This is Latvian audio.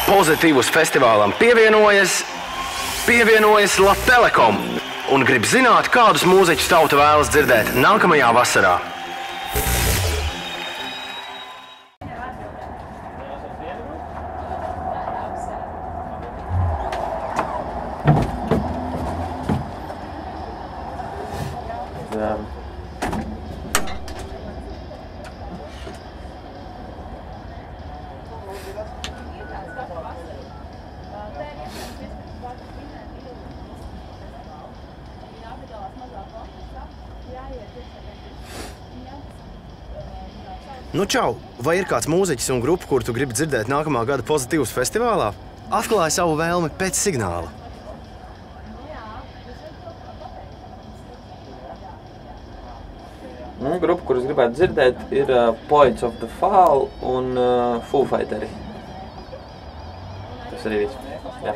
Pozitīvus festivālam pievienojas Latelekom un grib zināt, kādus mūziķus tauta vēlas dzirdēt nākamajā vasarā. Nu čau, vai ir kāds mūziķis un grupa, kur tu gribi dzirdēt nākamā gada Pozitīvus festivālā? Atklāj savu vēlmi pēc signāla. Grupa, kuras gribētu dzirdēt, ir Poets of the Fall un Foo Fighteri. Tas arī viss. Jā.